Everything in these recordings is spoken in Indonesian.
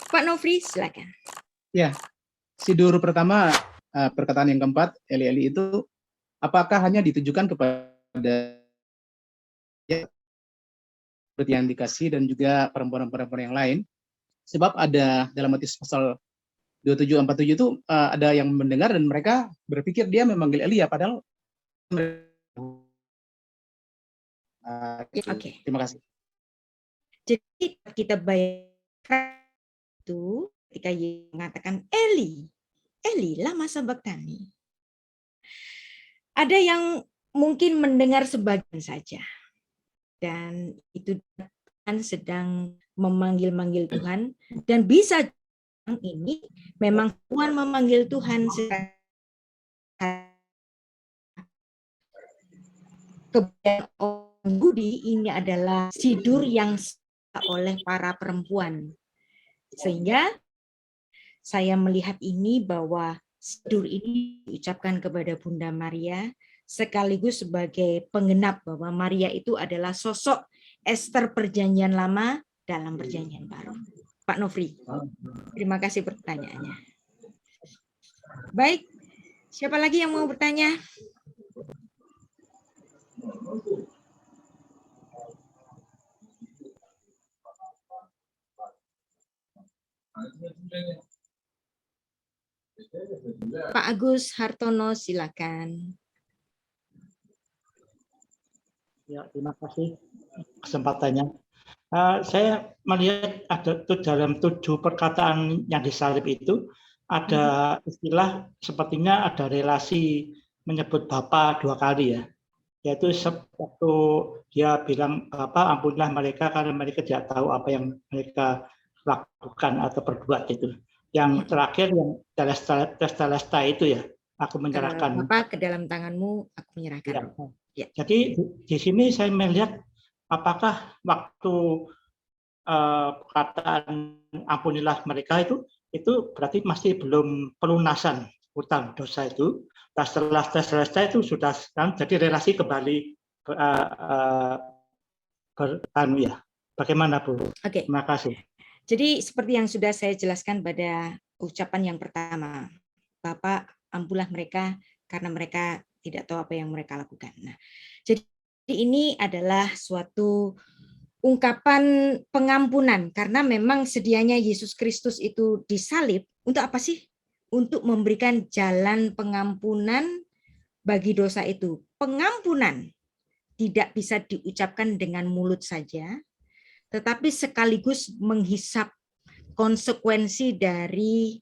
Pak Nofri, silakan. Ya, sidur pertama, perkataan yang keempat, Eli-Eli itu, apakah hanya ditujukan kepada ya, seperti yang dikasih dan juga perempuan-perempuan yang lain? Sebab ada dalam Matius pasal 27-47 itu ada yang mendengar dan mereka berpikir dia memanggil Elia, padahal Oke. Terima kasih. Jadi kita bayangkan itu ketika Yesus mengatakan Eli, Eli lama sabaktani. Ada yang mungkin mendengar sebagian saja, dan itu Tuhan sedang memanggil-manggil Tuhan, dan bisa ini memang Tuhan memanggil Tuhan kebanyakan orang Budi ini adalah sidur yang oleh para perempuan, sehingga saya melihat ini bahwa sidur ini diucapkan kepada Bunda Maria sekaligus sebagai penggenap bahwa Maria itu adalah sosok Ester perjanjian lama dalam perjanjian baru. Pak Nofri, terima kasih pertanyaannya. Baik, siapa lagi yang mau bertanya? Pak Agus Hartono, silakan. Ya, terima kasih kesempatannya. Saya melihat ada dalam 7 perkataan yang disalib itu ada istilah sepertinya ada relasi menyebut Bapa 2 kali ya. Yaitu waktu dia bilang Bapa ampunilah mereka karena mereka tidak tahu apa yang mereka lakukan atau perbuat itu. Yang terakhir yang Telesta itu ya, aku menyerahkan. Bapa ke dalam tanganmu, aku menyerahkan. Ya. Jadi di sini saya melihat apakah waktu perkataan ampunilah mereka itu berarti masih belum pelunasan hutang dosa itu. Setelah selesai itu sudah jadi relasi kembali ya. Bagaimana Bu? Oke. Terima kasih. Jadi seperti yang sudah saya jelaskan pada ucapan yang pertama, Bapak ampunilah mereka karena mereka tidak tahu apa yang mereka lakukan. Nah, jadi ini adalah suatu ungkapan pengampunan karena memang sedianya Yesus Kristus itu disalib untuk apa sih? Untuk memberikan jalan pengampunan bagi dosa itu. Pengampunan tidak bisa diucapkan dengan mulut saja, tetapi sekaligus menghisap konsekuensi dari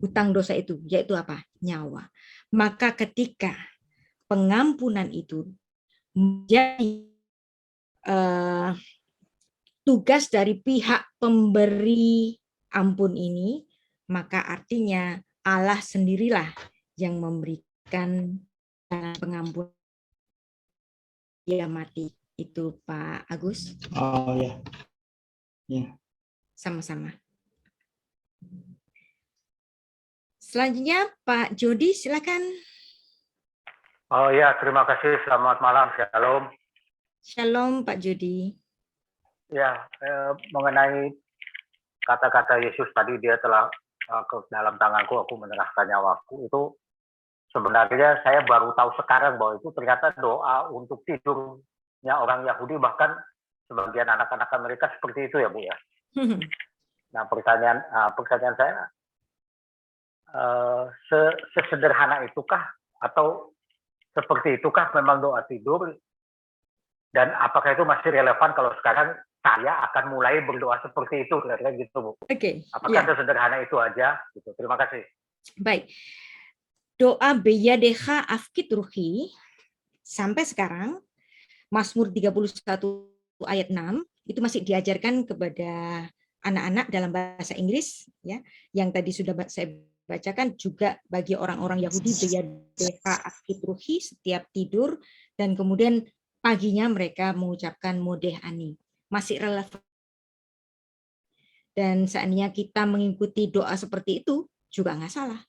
hutang dosa itu, yaitu apa? Nyawa. Maka ketika pengampunan itu menjadi tugas dari pihak pemberi ampun ini, maka artinya Allah sendirilah yang memberikan pengampunan dia mati. Itu Pak Agus. Oh ya. Ya. Sama-sama. Selanjutnya Pak Jody, silakan. Oh ya, terima kasih. Selamat malam. Shalom. Shalom Pak Jody. Ya, mengenai kata-kata Yesus tadi, dia telah ke dalam tanganku, aku menyerahkan nyawaku, itu sebenarnya saya baru tahu sekarang bahwa itu ternyata doa untuk tidurnya orang Yahudi, bahkan sebagian anak-anak mereka seperti itu ya Bu ya. Nah pertanyaan saya, sesederhana itukah atau seperti itukah memang doa tidur, dan apakah itu masih relevan kalau sekarang saya akan mulai berdoa seperti itu, kira-kira gitu Bu. Oke. Apakah sesederhana itu aja? Gitu. Terima kasih. Baik. Doa Beyadecha Afkit Ruhi sampai sekarang Mazmur 31 ayat 6 itu masih diajarkan kepada anak-anak dalam bahasa Inggris ya, yang tadi sudah saya bacakan juga bagi orang-orang Yahudi Beyadecha Afkit Ruhi setiap tidur, dan kemudian paginya mereka mengucapkan Modeh Ani. Masih relevan. Dan seandainya kita mengikuti doa seperti itu juga nggak salah.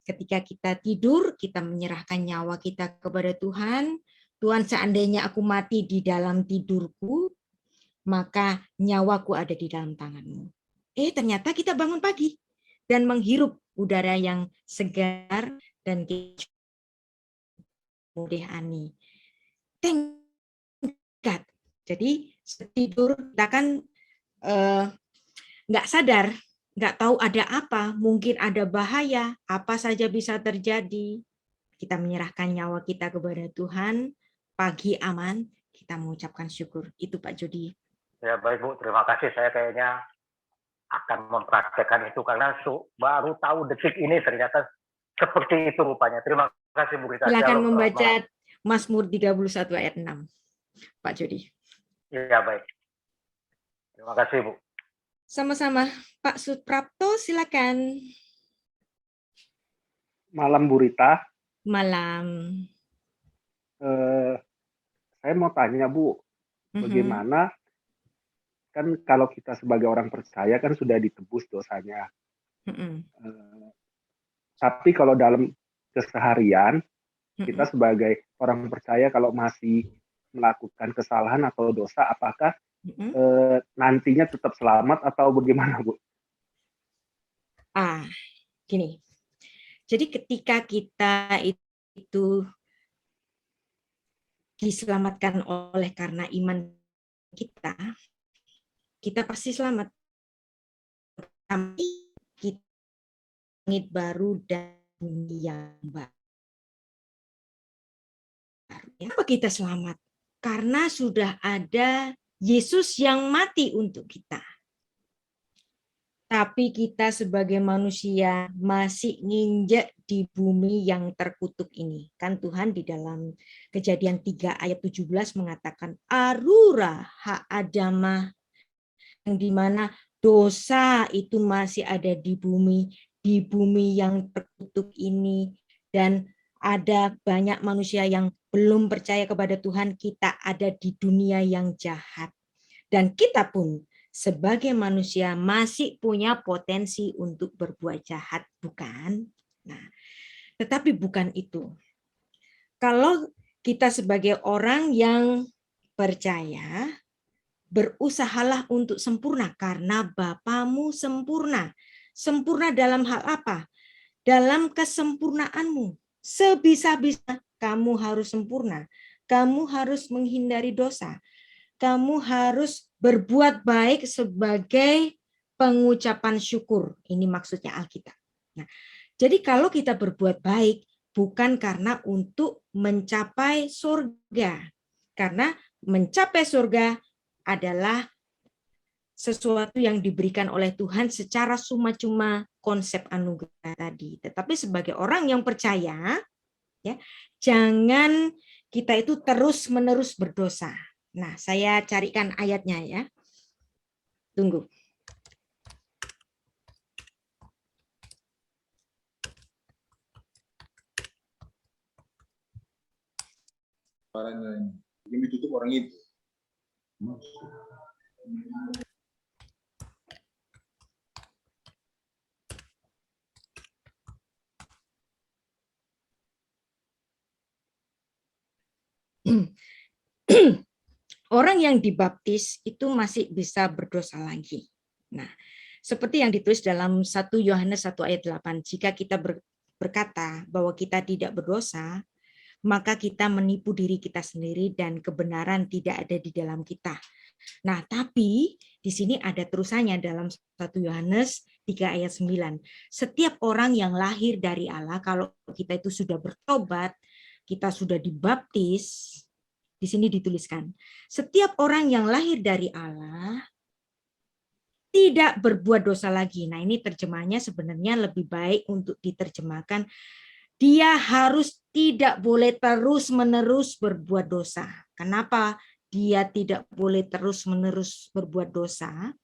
Ketika kita tidur, kita menyerahkan nyawa kita kepada Tuhan. Tuhan, seandainya aku mati di dalam tidurku, maka nyawaku ada di dalam tangan-Mu. ternyata kita bangun pagi dan menghirup udara yang segar dan mudah ani. Thank God. Jadi tidur kita kan nggak sadar, nggak tahu ada apa, mungkin ada bahaya, apa saja bisa terjadi. Kita menyerahkan nyawa kita kepada Tuhan, pagi aman, kita mengucapkan syukur. Itu Pak Jody. Ya baik Bu, terima kasih. Saya kayaknya akan mempraktekkan itu karena baru tahu detik ini ternyata seperti itu rupanya. Terima kasih Bu Rita. Silakan membaca Mazmur 31 ayat 6, Pak Jody. Iya baik. Terima kasih Bu. Sama-sama, Pak Suprapto, silakan. Malam Bu Rita. Malam. Saya mau tanya Bu, bagaimana kan kalau kita sebagai orang percaya kan sudah ditebus dosanya. Tapi kalau dalam keseharian kita sebagai orang percaya kalau masih melakukan kesalahan atau dosa, apakah nantinya tetap selamat atau bagaimana Bu? Gini. Jadi ketika kita itu diselamatkan oleh karena iman kita pasti selamat. Tapi kita langit baru dan dunia yang baru. Kenapa kita selamat? Karena sudah ada Yesus yang mati untuk kita. Tapi kita sebagai manusia masih nginjek di bumi yang terkutuk ini. Kan Tuhan di dalam Kejadian 3 ayat 17 mengatakan, Arura ha Adamah, yang dimana dosa itu masih ada di bumi yang terkutuk ini. Dan ada banyak manusia yang belum percaya kepada Tuhan, kita ada di dunia yang jahat. Dan kita pun sebagai manusia masih punya potensi untuk berbuat jahat, bukan? Nah, tetapi bukan itu. Kalau kita sebagai orang yang percaya, berusahalah untuk sempurna karena Bapamu sempurna. Sempurna dalam hal apa? Dalam kesempurnaanmu. Sebisa-bisa kamu harus sempurna. Kamu harus menghindari dosa. Kamu harus berbuat baik sebagai pengucapan syukur. Ini maksudnya Alkitab. Nah, jadi kalau kita berbuat baik bukan karena untuk mencapai surga. Karena mencapai surga adalah sesuatu yang diberikan oleh Tuhan secara cuma-cuma konsep anugerah tadi. Tetapi sebagai orang yang percaya, ya, jangan kita itu terus-menerus berdosa. Nah, saya carikan ayatnya ya. Tunggu. Yang ditutup orang itu. Orang yang dibaptis itu masih bisa berdosa lagi. Nah, seperti yang ditulis dalam 1 Yohanes 1 ayat 8, jika kita berkata bahwa kita tidak berdosa, maka kita menipu diri kita sendiri dan kebenaran tidak ada di dalam kita. Nah, tapi di sini ada terusannya dalam 1 Yohanes 3 ayat 9. Setiap orang yang lahir dari Allah, kalau kita itu sudah bertobat, kita sudah dibaptis, di sini dituliskan, setiap orang yang lahir dari Allah tidak berbuat dosa lagi. Nah, ini terjemahnya sebenarnya lebih baik untuk diterjemahkan, dia harus tidak boleh terus-menerus berbuat dosa. Kenapa dia tidak boleh terus-menerus berbuat dosa?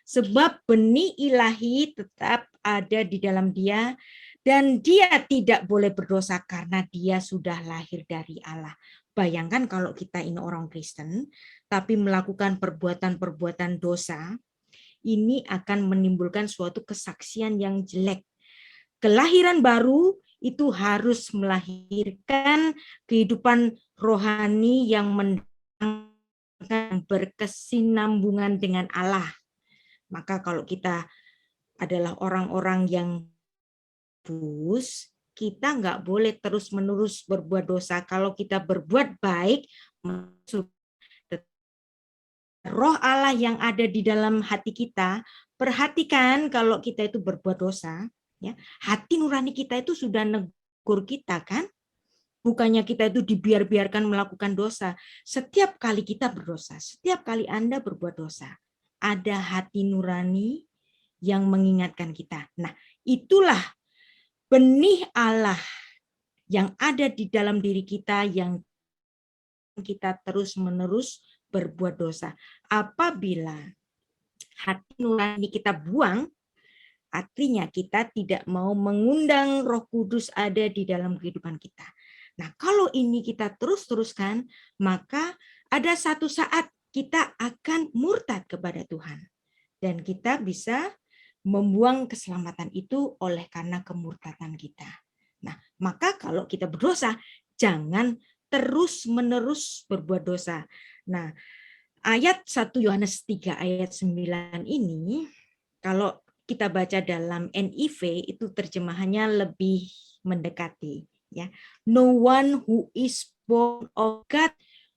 Sebab benih ilahi tetap ada di dalam dia, dan dia tidak boleh berdosa karena dia sudah lahir dari Allah. Bayangkan kalau kita ini orang Kristen, tapi melakukan perbuatan-perbuatan dosa, ini akan menimbulkan suatu kesaksian yang jelek. Kelahiran baru itu harus melahirkan kehidupan rohani yang berkesinambungan dengan Allah. Maka kalau kita adalah orang-orang yang kita nggak boleh terus-menerus berbuat dosa. Kalau kita berbuat baik, Roh Allah yang ada di dalam hati kita, perhatikan kalau kita itu berbuat dosa, ya, hati nurani kita itu sudah negur kita kan? Bukannya kita itu dibiarkan melakukan dosa. Setiap kali kita berdosa, setiap kali Anda berbuat dosa, ada hati nurani yang mengingatkan kita. Nah, itulah benih Allah yang ada di dalam diri kita yang kita terus-menerus berbuat dosa. Apabila hati nurani kita buang, artinya kita tidak mau mengundang Roh Kudus ada di dalam kehidupan kita. Nah, kalau ini kita terus-teruskan, maka ada satu saat kita akan murtad kepada Tuhan. Dan kita bisa membuang keselamatan itu oleh karena kemurtadan kita. Nah, maka kalau kita berdosa, jangan terus-menerus berbuat dosa. Nah, ayat 1 Yohanes 3 ayat 9 ini, kalau kita baca dalam NIV itu terjemahannya lebih mendekati, ya. No one who is born of God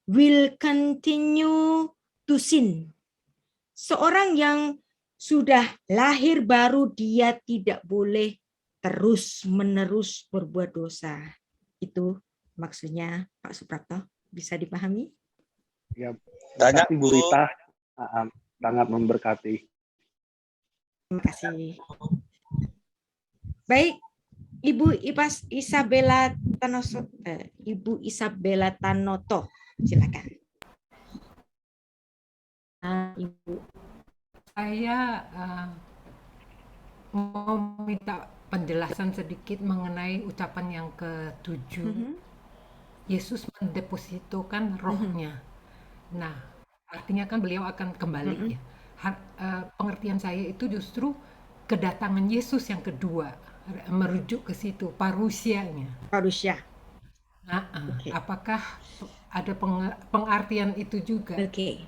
will continue to sin. Seorang yang sudah lahir baru, dia tidak boleh terus-menerus berbuat dosa. Itu maksudnya Pak Suprapto, bisa dipahami? Ya, terima kasih Bu Rita, sangat memberkati. Terima kasih. Baik, Ibu Isabella Tanoto, silakan. Ibu. Saya mau minta penjelasan sedikit mengenai ucapan yang ke-7. Yesus mendepositokan rohnya. Nah, artinya kan beliau akan kembali. Ya. Pengertian saya itu justru kedatangan Yesus yang kedua, merujuk ke situ, parusianya. Parusia. Okay. Apakah ada pengertian itu juga? Oke.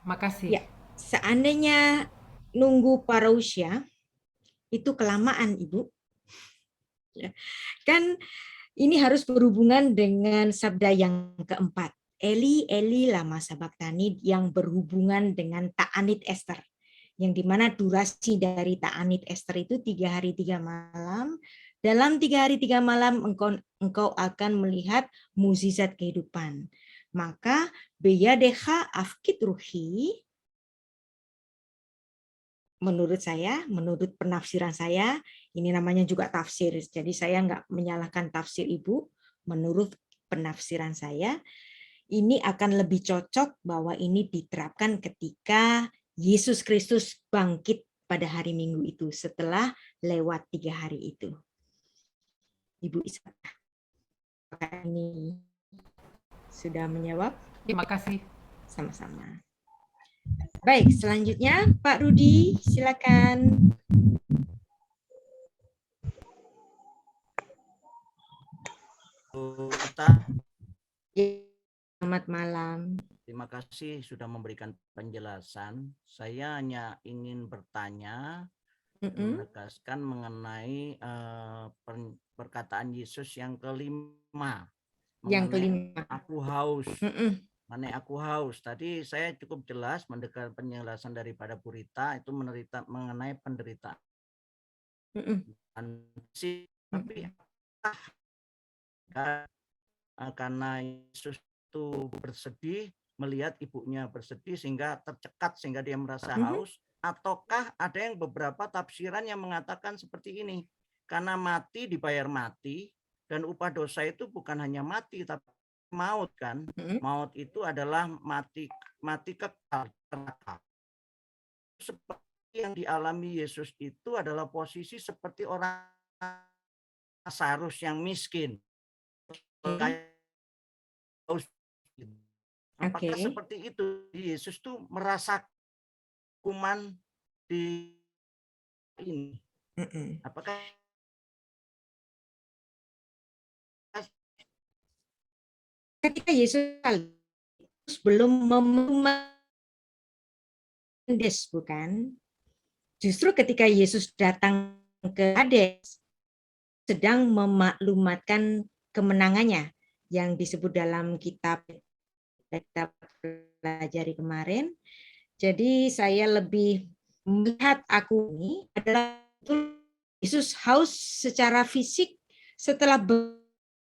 Makasih. Ya, seandainya nunggu parusia itu kelamaan, Ibu. Ya. Kan ini harus berhubungan dengan sabda yang keempat. Eli, Eli, lama sabachthani, yang berhubungan dengan ta'anit Ester. Yang dimana durasi dari ta'anit Ester itu 3 hari 3 malam. Dalam 3 hari 3 malam engkau akan melihat mukjizat kehidupan. Maka beyadecha afkit ruhi, menurut saya, menurut penafsiran saya, ini namanya juga tafsir. Jadi saya nggak menyalahkan tafsir Ibu. Menurut penafsiran saya, ini akan lebih cocok bahwa ini diterapkan ketika Yesus Kristus bangkit pada hari Minggu itu, setelah lewat 3 hari itu. Ibu Isabella, apakah ini sudah menjawab? Terima kasih. Sama-sama. Baik, selanjutnya Pak Rudi, silakan. Selamat malam. Terima kasih sudah memberikan penjelasan. Saya hanya ingin bertanya, menegaskan mengenai perkataan Yesus yang kelima. Yang kelima. Aku haus. Mengenai aku haus. Tadi saya cukup jelas mendengar penjelasan daripada Bu Rita itu mengenai penderitaan. Tapi karena Yesus itu bersedih, melihat ibunya bersedih sehingga tercekat sehingga dia merasa haus, ataukah ada yang beberapa tafsiran yang mengatakan seperti ini, karena mati dibayar mati dan upah dosa itu bukan hanya mati tapi maut kan. Maut itu adalah mati kekal, neraka. Seperti yang dialami Yesus itu adalah posisi seperti orang Lazarus yang miskin. Apakah seperti itu? Yesus tuh merasa kuman di ini. Apakah ketika Yesus belum memendes, bukan? justru ketika Yesus datang ke Hades, sedang memaklumatkan kemenangannya yang disebut dalam kitab kita pelajari kemarin. Jadi saya lebih melihat aku ini adalah Yesus haus secara fisik setelah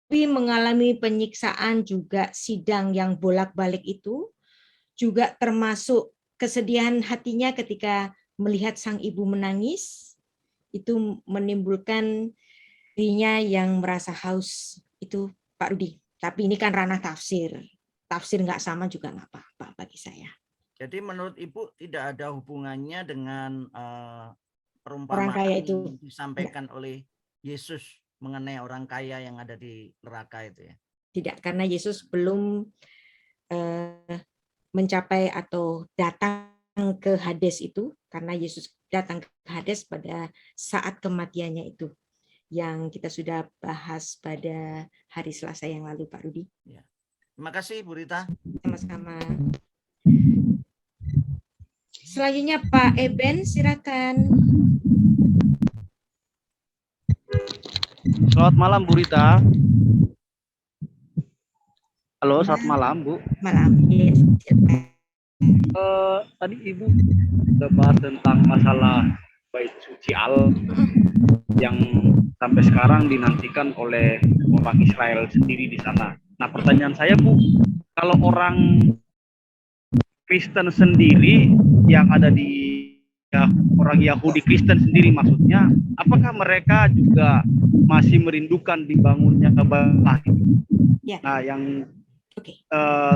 mengalami penyiksaan, juga sidang yang bolak-balik itu, juga termasuk kesedihan hatinya ketika melihat sang ibu menangis, itu menimbulkan dirinya yang merasa haus. Itu Pak Rudi. Tapi ini kan ranah tafsir. Tafsir nggak sama juga nggak apa-apa bagi saya. Jadi menurut Ibu tidak ada hubungannya dengan Orang kaya perumpamaan itu yang disampaikan oleh Yesus mengenai orang kaya yang ada di neraka itu ya? Tidak, karena Yesus belum mencapai atau datang ke Hades itu, karena Yesus datang ke Hades pada saat kematiannya itu, yang kita sudah bahas pada hari Selasa yang lalu, Pak Rudi. Ya. Terima kasih, Bu Rita. Sama-sama. Selanjutnya Pak Eben, silakan. Selamat malam, Bu Rita. Halo, selamat malam, Bu. Malam. Yes, tadi Ibu sudah bahas tentang masalah bait suci Allah yang sampai sekarang dinantikan oleh orang Israel sendiri di sana. Nah, pertanyaan saya, Bu, kalau orang Kristen sendiri yang ada di orang Yahudi Kristen sendiri maksudnya, apakah mereka juga masih merindukan dibangunnya bait? Ya. Nah, yang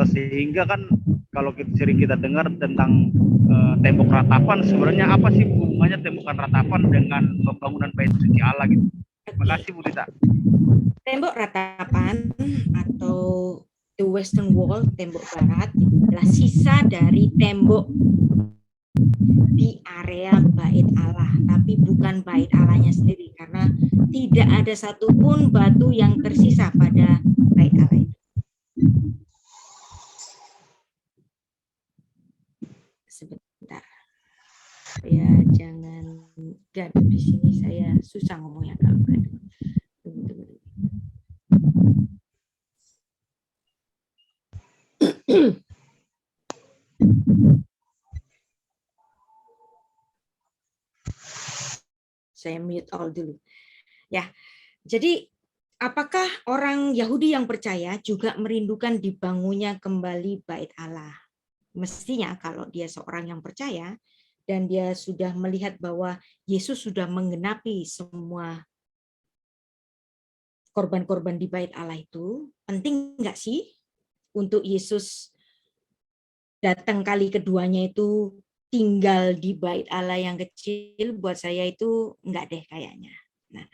sehingga kan kalau sering kita dengar tentang tembok ratapan, sebenarnya apa sih hubungannya tembok ratapan dengan pembangunan bait suci Allah gitu? Terima kasih, Bu Rita. Tembok ratapan atau the Western Wall, tembok barat, adalah sisa dari tembok di area bait Allah, tapi bukan bait Allahnya sendiri, karena tidak ada satupun batu yang tersisa pada bait Allah itu. Sebentar, ya jangan gaduh di sini, saya susah ngomongnya kalau gaduh. Tunggu. Saya mute all dulu. Ya, jadi apakah orang Yahudi yang percaya juga merindukan dibangunnya kembali bait Allah? Mestinya kalau dia seorang yang percaya dan dia sudah melihat bahwa Yesus sudah menggenapi semua korban-korban di bait Allah itu, penting nggak sih untuk Yesus datang kali keduanya itu tinggal di bait Allah yang kecil? Buat saya itu enggak deh kayaknya. Nah,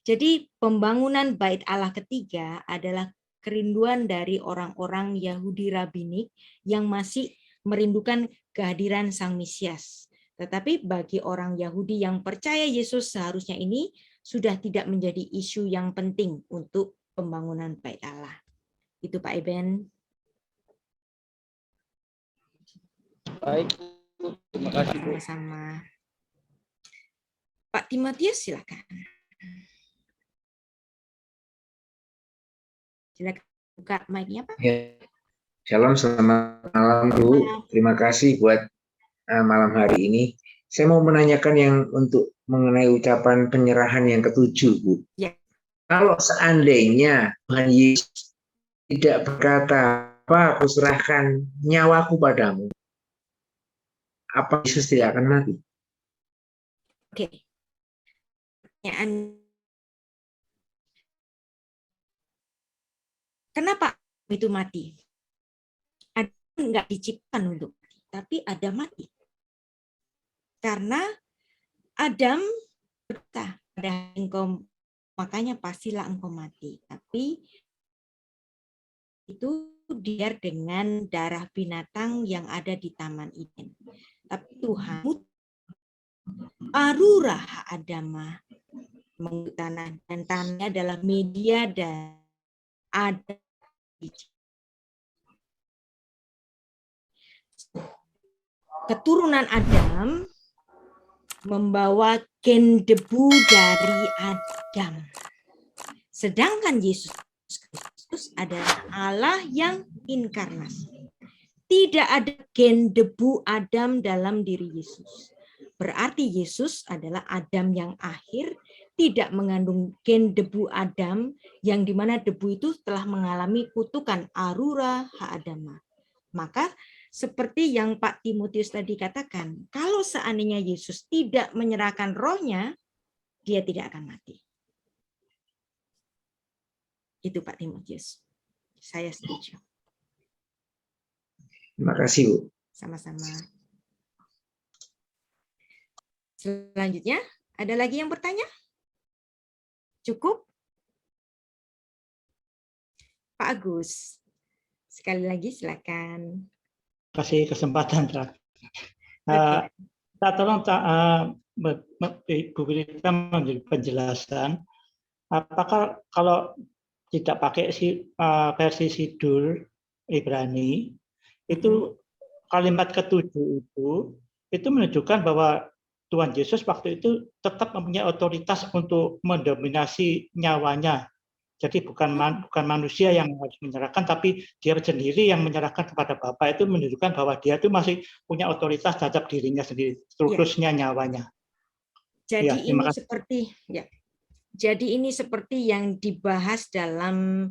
jadi pembangunan bait Allah ketiga adalah kerinduan dari orang-orang Yahudi rabbinik yang masih merindukan kehadiran Sang Mesias. Tetapi bagi orang Yahudi yang percaya Yesus, seharusnya ini sudah tidak menjadi isu yang penting untuk pembangunan bait Allah. Itu Pak Eben. Baik, terima kasih, Bu. Sama-sama. Pak Timotius, silakan. Silakan buka mic-nya, Pak. Ya. Shalom, selamat malam, Bu. Terima kasih buat malam hari ini. Saya mau menanyakan yang untuk mengenai ucapan penyerahan yang ketujuh, Bu. Ya. Kalau seandainya Tuhan Yesus tidak berkata, "Apa, aku serahkan nyawaku padamu," apa Yesus tidak akan mati? Oke. Pertanyaan, kenapa itu mati? Ada nggak diciptakan untuk mati, tapi ada mati. Karena Adam berkata, "Pada engkau, makanya pastilah engkau mati." Tapi itu dia dengan darah binatang yang ada di Taman Eden. Tapi Tuhan arurah Adama tanah, dan tanahnya adalah media dan ada keturunan Adam membawa gen debu dari Adam. Sedangkan Yesus Kristus adalah Allah yang inkarnasi. Tidak ada gen debu Adam dalam diri Yesus. Berarti Yesus adalah Adam yang akhir, tidak mengandung gen debu Adam, yang dimana debu itu telah mengalami kutukan arura ha'adama. Maka seperti yang Pak Timotius tadi katakan, kalau seandainya Yesus tidak menyerahkan rohnya, dia tidak akan mati. Itu Pak Timotius. Saya setuju. Terima kasih, Bu. Sama-sama. Selanjutnya, ada lagi yang bertanya? Cukup? Pak Agus, sekali lagi silakan. Kasih kesempatan, Tra. Tolong Ibu Rita memberi penjelasan. Apakah kalau tidak pakai versi Sidul Ibrani, itu kalimat ketujuh itu menunjukkan bahwa Tuhan Yesus waktu itu tetap mempunyai otoritas untuk mendominasi nyawanya. Jadi bukan manusia yang harus menyerahkan, tapi dia sendiri yang menyerahkan kepada Bapa. Itu menunjukkan bahwa dia itu masih punya otoritas terhadap dirinya sendiri, terusnya nyawanya. Jadi ini seperti yang dibahas dalam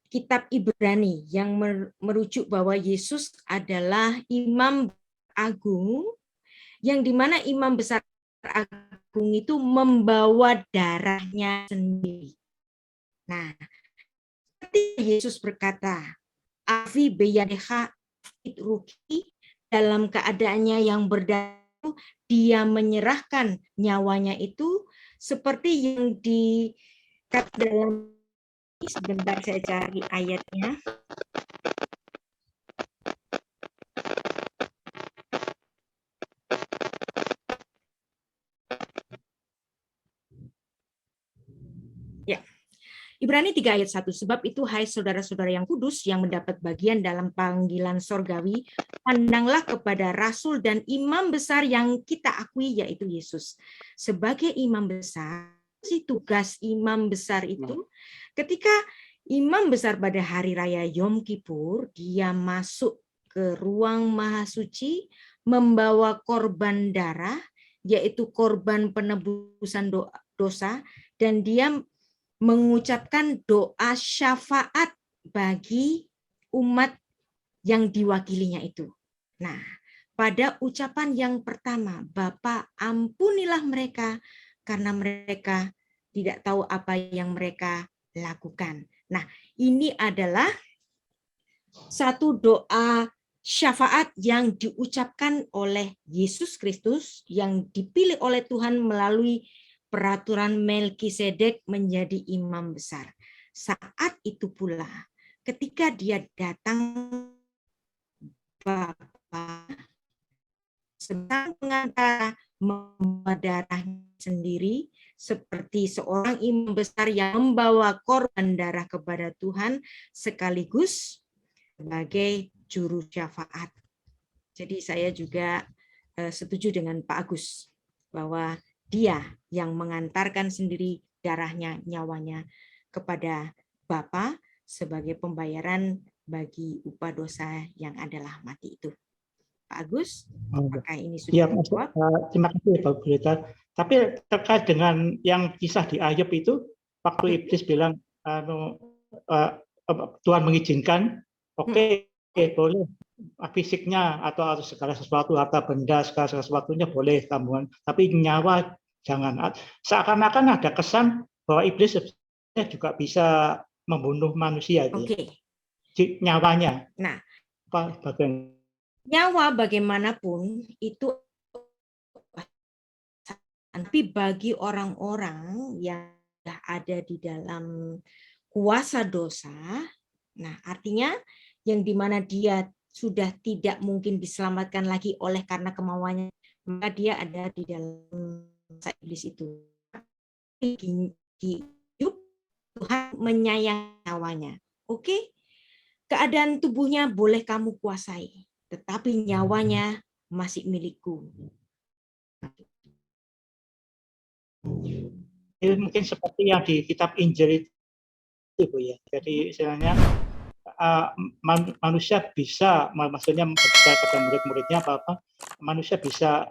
kitab Ibrani yang merujuk bahwa Yesus adalah imam agung, yang dimana imam besar agung itu membawa darahnya sendiri. Nah, ketika Yesus berkata, "Avi beyadeha itruki," dalam keadaannya yang berdarah, dia menyerahkan nyawanya itu seperti yang dikatakan dalam, sebentar saya cari ayatnya. Ya. Ibrani 3 ayat 1, sebab itu hai saudara-saudara yang kudus yang mendapat bagian dalam panggilan sorgawi, pandanglah kepada rasul dan imam besar yang kita akui, yaitu Yesus. Sebagai imam besar, si tugas imam besar itu, ketika imam besar pada hari raya Yom Kippur, dia masuk ke ruang maha suci, membawa korban darah, yaitu korban penebusan dosa, dan dia mengucapkan doa syafaat bagi umat yang diwakilinya itu. Nah, pada ucapan yang pertama, Bapa ampunilah mereka karena mereka tidak tahu apa yang mereka lakukan. Nah, ini adalah satu doa syafaat yang diucapkan oleh Yesus Kristus yang dipilih oleh Tuhan melalui peraturan Melkisedek menjadi imam besar. Saat itu pula, ketika dia datang, Bapa sedang mengantara membawa darahnya sendiri, seperti seorang imam besar yang membawa korban darah kepada Tuhan, sekaligus sebagai juru syafaat. Jadi saya juga setuju dengan Pak Agus bahwa dia yang mengantarkan sendiri darahnya, nyawanya kepada Bapa sebagai pembayaran bagi upah dosa yang adalah mati itu. Pak Agus, apakah ini sudah dijawab? Terima kasih Pak Berita. Tapi terkait dengan yang kisah di Ayub itu, waktu Iblis bilang Tuhan mengizinkan, oke, boleh fisiknya atau segala sesuatu, harta benda, segala sesuatunya boleh tambungan, tapi nyawa jangan. Seakan-akan ada kesan bahwa iblis juga bisa membunuh manusia itu. Nyawanya. Nah, bagian nyawa bagaimanapun itu, tapi bagi orang-orang yang ada di dalam kuasa dosa, nah artinya yang dimana dia sudah tidak mungkin diselamatkan lagi oleh karena kemauannya, maka dia ada di dalam iblis itu. Tuhan menyayangi nyawanya. Oke, keadaan tubuhnya boleh kamu kuasai, tetapi nyawanya masih milikku. Ini mungkin seperti yang di kitab Injil itu, Bu ya. Jadi istilahnya manusia bisa, maksudnya berbicara pada murid-muridnya apa-apa, manusia bisa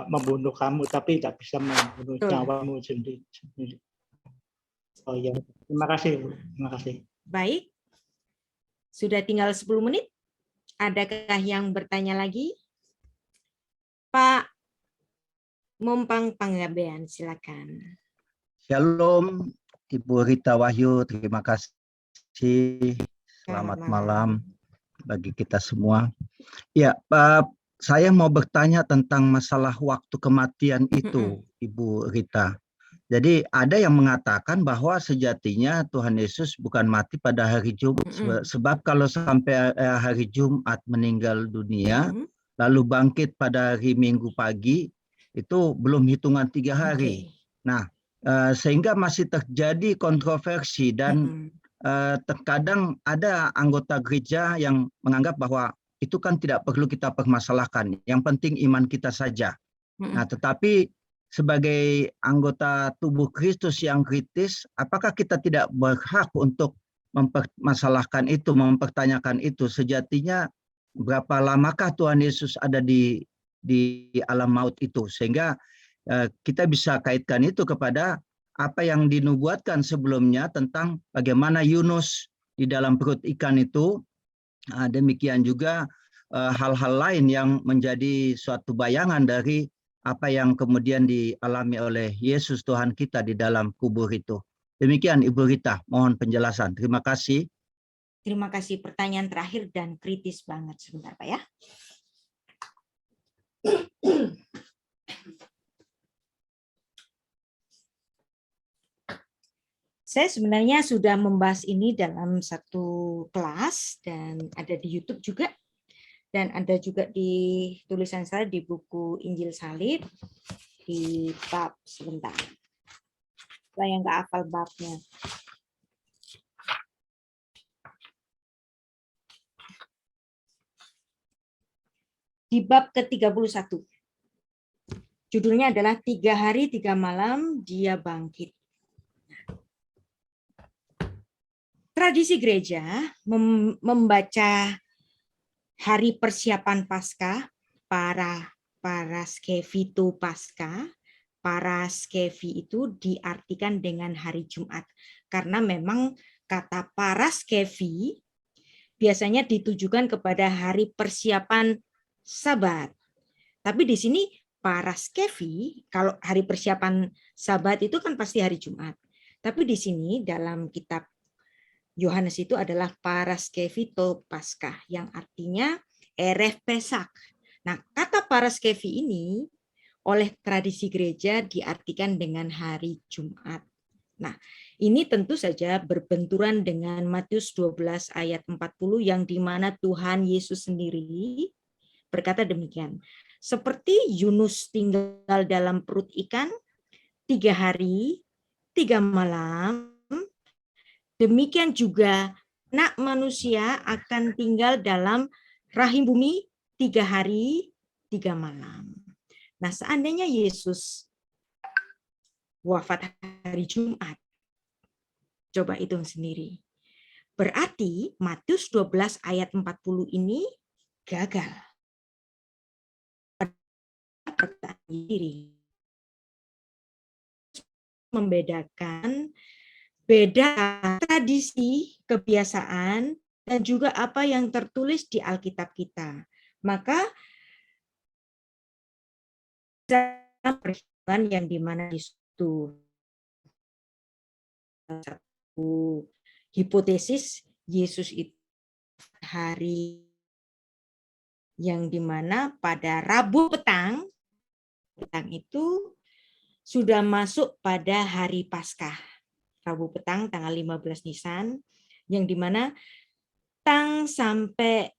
membunuh kamu, tapi tidak bisa membunuh nyawamu sendiri. Oh ya, terima kasih, Bu. Terima kasih. Baik, sudah tinggal 10 menit. Adakah yang bertanya lagi? Pak Mompang Panggabean, silakan. Shalom, Ibu Rita Wahyu, terima kasih. Selamat malam bagi kita semua. Ya, saya mau bertanya tentang masalah waktu kematian itu, Ibu Rita. Jadi ada yang mengatakan bahwa sejatinya Tuhan Yesus bukan mati pada hari Jumat, sebab kalau sampai hari Jumat meninggal dunia, lalu bangkit pada hari Minggu pagi, itu belum hitungan 3 hari. Nah, sehingga masih terjadi kontroversi dan terkadang ada anggota gereja yang menganggap bahwa itu kan tidak perlu kita permasalahkan, yang penting iman kita saja. Nah, tetapi sebagai anggota tubuh Kristus yang kritis, apakah kita tidak berhak untuk mempermasalahkan itu, mempertanyakan itu? Sejatinya berapa lamakah Tuhan Yesus ada di alam maut itu, sehingga kita bisa kaitkan itu kepada apa yang dinubuatkan sebelumnya tentang bagaimana Yunus di dalam perut ikan itu. Demikian juga hal-hal lain yang menjadi suatu bayangan dari apa yang kemudian dialami oleh Yesus Tuhan kita di dalam kubur itu. Demikian Ibu Rita, mohon penjelasan. Terima kasih. Terima kasih, pertanyaan terakhir dan kritis banget. Sebentar Pak ya. Saya sebenarnya sudah membahas ini dalam satu kelas dan ada di YouTube juga. Dan ada juga di tulisan saya di buku Injil Salib di bab, sebentar. Saya nggak hafal babnya. Di bab ke-31. Judulnya adalah 3 hari 3 malam dia bangkit. Tradisi gereja membaca hari persiapan Paskah, Paraskevito Paskah. Paraskevi itu diartikan dengan hari Jumat. Karena memang kata Paraskevi biasanya ditujukan kepada hari persiapan Sabat. Tapi di sini Paraskevi, kalau hari persiapan Sabat itu kan pasti hari Jumat. Tapi di sini dalam kitab Yohanes itu adalah Paraskevito Paskah, yang artinya Erev Pesak. Nah, kata Paraskevi ini oleh tradisi gereja diartikan dengan hari Jumat. Nah, ini tentu saja berbenturan dengan Matius 12 ayat 40 yang dimana Tuhan Yesus sendiri berkata demikian. Seperti Yunus tinggal dalam perut ikan 3 hari, 3 malam, demikian juga anak manusia akan tinggal dalam rahim bumi 3 hari, 3 malam. Nah, seandainya Yesus wafat hari Jumat, coba hitung sendiri. Berarti Matius 12 ayat 40 ini gagal. Pertanyaan diri. Membedakan beda tradisi, kebiasaan, dan juga apa yang tertulis di Alkitab kita. Maka perhitungan yang dimana itu satu hipotesis Yesus itu hari yang dimana pada Rabu petang itu sudah masuk pada hari Paskah. Rabu petang tanggal 15 Nisan, yang dimana petang sampai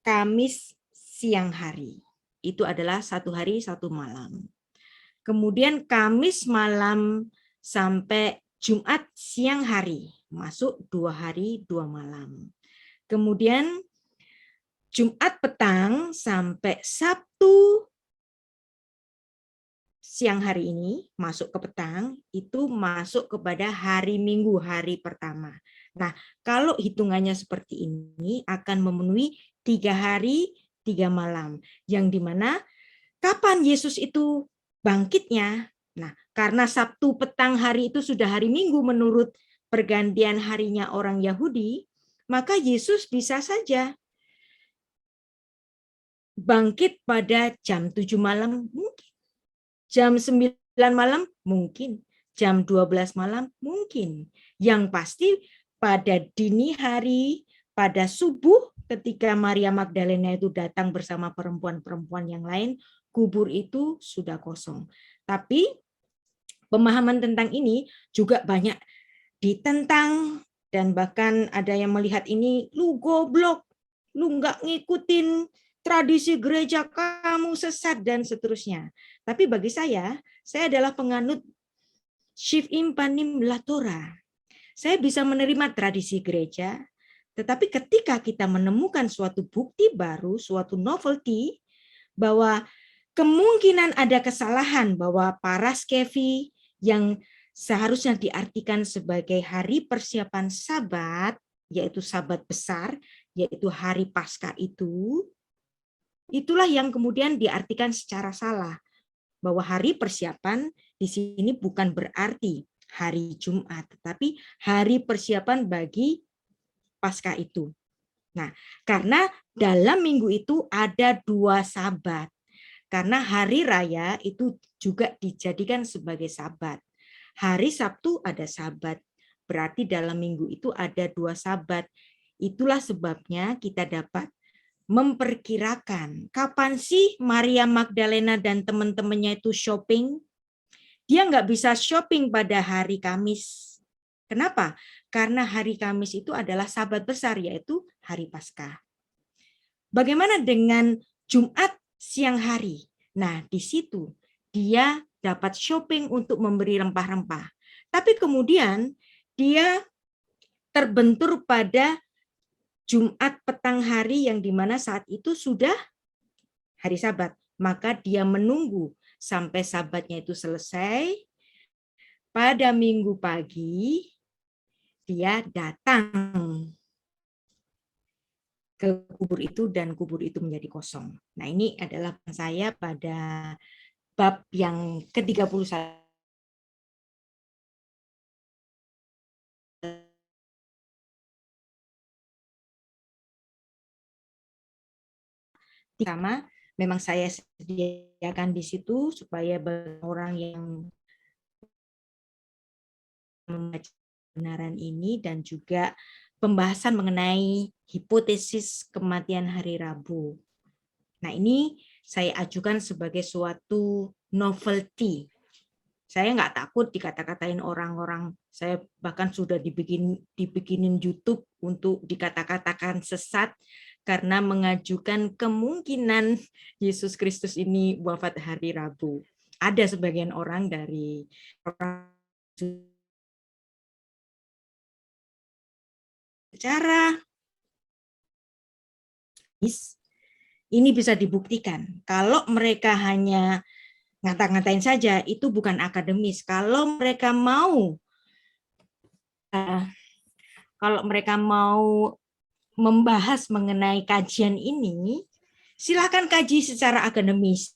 Kamis siang hari. Itu adalah 1 hari 1 malam. Kemudian Kamis malam sampai Jumat siang hari, masuk 2 hari 2 malam. Kemudian Jumat petang sampai Sabtu siang hari ini masuk ke petang, itu masuk kepada hari Minggu, hari pertama. Nah, kalau hitungannya seperti ini akan memenuhi 3 hari, 3 malam. Yang dimana kapan Yesus itu bangkitnya? Nah, karena Sabtu petang hari itu sudah hari Minggu menurut pergantian harinya orang Yahudi, maka Yesus bisa saja bangkit pada jam 7 malam mungkin. Jam 9 malam mungkin. Jam 12 malam mungkin. Yang pasti pada dini hari, pada subuh ketika Maria Magdalena itu datang bersama perempuan-perempuan yang lain, kubur itu sudah kosong. Tapi pemahaman tentang ini juga banyak ditentang dan bahkan ada yang melihat ini, lu goblok, lu nggak ngikutin tradisi gereja, kamu sesat, dan seterusnya. Tapi bagi saya adalah penganut Shivim Panim Latora. Saya bisa menerima tradisi gereja, tetapi ketika kita menemukan suatu bukti baru, suatu novelty, bahwa kemungkinan ada kesalahan bahwa Paraskevi yang seharusnya diartikan sebagai hari persiapan Sabat, yaitu Sabat besar, yaitu hari Paskah itu, itulah yang kemudian diartikan secara salah. Bahwa hari persiapan di sini bukan berarti hari Jumat, tetapi hari persiapan bagi Paskah itu. Nah, karena dalam minggu itu ada 2 Sabat. Karena hari raya itu juga dijadikan sebagai Sabat. Hari Sabtu ada Sabat. Berarti dalam minggu itu ada 2 Sabat. Itulah sebabnya kita dapat memperkirakan kapan sih Maria Magdalena dan teman-temannya itu shopping. Dia nggak bisa shopping pada hari Kamis. Kenapa? Karena hari Kamis itu adalah Sabat besar, yaitu hari Paskah. Bagaimana dengan Jumat siang hari? Nah, di situ dia dapat shopping untuk memberi rempah-rempah. Tapi kemudian dia terbentur pada Jumat petang hari yang dimana saat itu sudah hari Sabat. Maka dia menunggu sampai Sabatnya itu selesai. Pada Minggu pagi dia datang ke kubur itu dan kubur itu menjadi kosong. Nah, ini adalah saya pada bab yang ke-31. Sama, memang saya sediakan di situ supaya orang yang membaca kebenaran ini dan juga pembahasan mengenai hipotesis kematian hari Rabu. Nah, ini saya ajukan sebagai suatu novelty. Saya nggak takut dikata-katain orang-orang. Saya bahkan sudah dibikinin YouTube untuk dikata-katakan sesat karena mengajukan kemungkinan Yesus Kristus ini wafat hari Rabu. Ada sebagian orang dari orang secara ini bisa dibuktikan. Kalau mereka hanya ngata-ngatain saja, itu bukan akademis. Kalau mereka mau membahas mengenai kajian ini, silakan kaji secara akademis.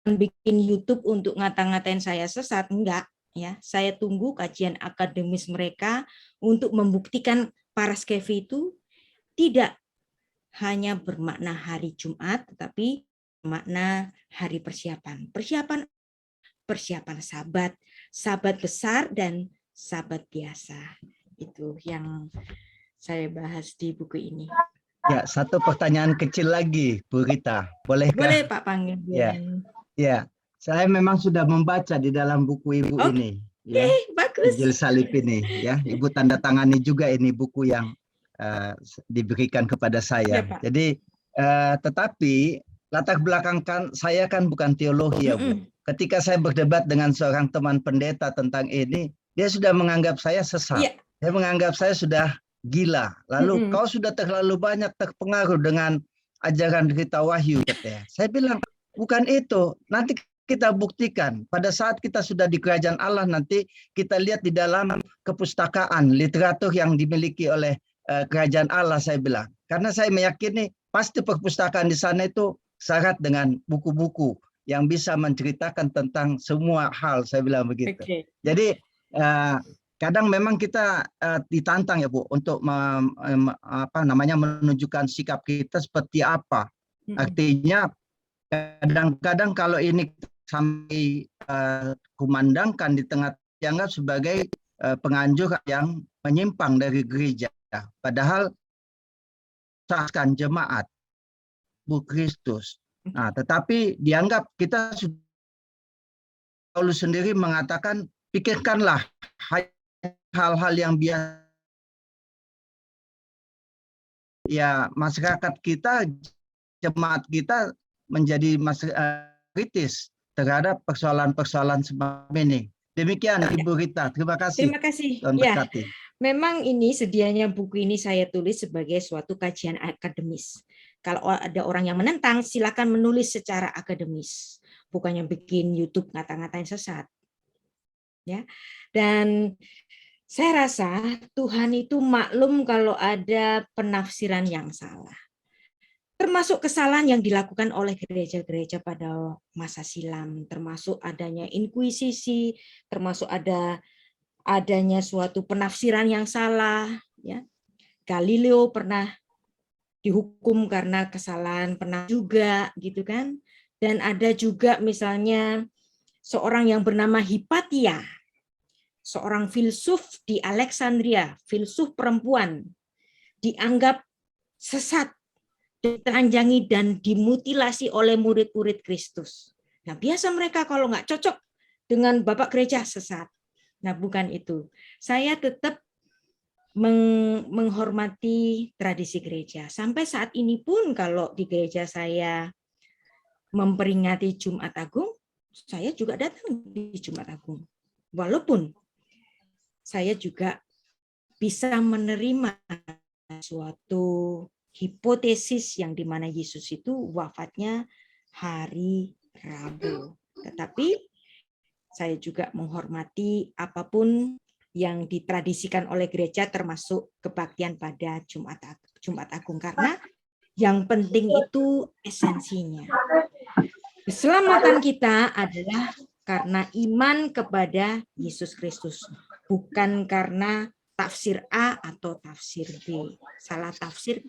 Bikin YouTube untuk ngata-ngatain saya sesat, enggak. Ya, saya tunggu kajian akademis mereka untuk membuktikan Paraskevi itu tidak hanya bermakna hari Jumat, tetapi bermakna hari persiapan. Persiapan Sabat, Sabat besar dan Sabat biasa. Itu yang saya bahas di buku ini. Ya, satu pertanyaan kecil lagi, Bu Rita. Bolehkah? Boleh, Pak Panggilan. Ya, saya memang sudah membaca di dalam buku Ibu ini. Ya, bagus. Injil Salib ini. Ya, Ibu tanda tangani juga ini buku yang diberikan kepada saya. Ya, jadi, tetapi latar belakang saya kan bukan teologi ya, Bu. Ketika saya berdebat dengan seorang teman pendeta tentang ini, dia sudah menganggap saya sesat. Ya. Dia menganggap saya sudah gila. Lalu kau sudah terlalu banyak terpengaruh dengan ajaran Rita Wahyu, katanya. Saya bilang bukan itu. Nanti kita buktikan pada saat kita sudah di kerajaan Allah nanti, kita lihat di dalam kepustakaan literatur yang dimiliki oleh kerajaan Allah, saya bilang. Karena saya meyakini pasti perpustakaan di sana itu syarat dengan buku-buku yang bisa menceritakan tentang semua hal, saya bilang begitu. Okay. Jadi kadang memang kita ditantang ya Bu untuk menunjukkan sikap kita seperti apa. Artinya kadang-kadang kalau ini sampai kumandangkan di tengah, dianggap sebagai penganjur yang menyimpang dari gereja. Padahal saksikan jemaat Bu Kristus. Nah, tetapi dianggap kita sudah, Paulus sendiri mengatakan, pikirkanlah hal-hal yang biasa. Ya, masyarakat kita, jemaat kita menjadi kritis terhadap persoalan-persoalan semacam ini. Demikian Ibu Rita, terima kasih. Terima kasih. Ya, memang ini sedianya buku ini saya tulis sebagai suatu kajian akademis. Kalau ada orang yang menentang, silakan menulis secara akademis, bukan yang bikin YouTube ngata-ngatain sesat. Ya, dan saya rasa Tuhan itu maklum kalau ada penafsiran yang salah, termasuk kesalahan yang dilakukan oleh gereja-gereja pada masa silam, termasuk adanya inkuisisi, termasuk adanya suatu penafsiran yang salah. Ya, Galileo pernah dihukum karena kesalahan juga, gitu kan? Dan ada juga misalnya seorang yang bernama Hipatia, seorang filsuf di Alexandria, filsuf perempuan, dianggap sesat, ditelanjangi dan dimutilasi oleh murid-murid Kristus. Nah, biasa mereka kalau nggak cocok dengan Bapak Gereja sesat. Nah, bukan itu. Saya tetap menghormati tradisi gereja. Sampai saat ini pun kalau di gereja saya memperingati Jumat Agung, saya juga datang di Jumat Agung. Walaupun saya juga bisa menerima suatu hipotesis yang dimana Yesus itu wafatnya hari Rabu. Tetapi saya juga menghormati apapun yang ditradisikan oleh gereja, termasuk kebaktian pada Jumat Agung, karena yang penting itu esensinya. Keselamatan kita adalah karena iman kepada Yesus Kristus, bukan karena tafsir A atau tafsir B. Salah tafsir,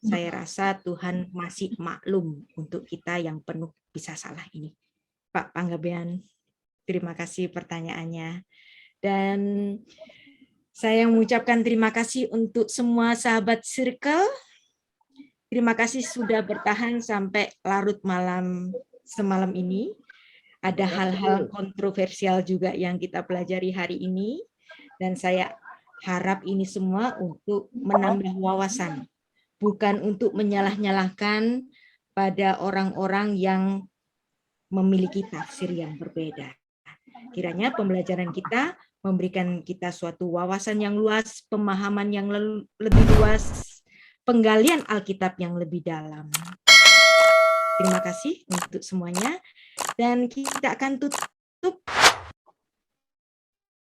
saya rasa Tuhan masih maklum untuk kita yang penuh bisa salah ini. Pak Panggabean, terima kasih pertanyaannya. Dan saya mengucapkan terima kasih untuk semua sahabat Circle. Terima kasih sudah bertahan sampai larut malam semalam ini. Ada hal-hal kontroversial juga yang kita pelajari hari ini. Dan saya harap ini semua untuk menambah wawasan. Bukan untuk menyalah-nyalahkan pada orang-orang yang memiliki tafsir yang berbeda. Kiranya pembelajaran kita memberikan kita suatu wawasan yang luas, pemahaman yang lebih luas, penggalian Alkitab yang lebih dalam. Terima kasih untuk semuanya. Dan kita akan tutup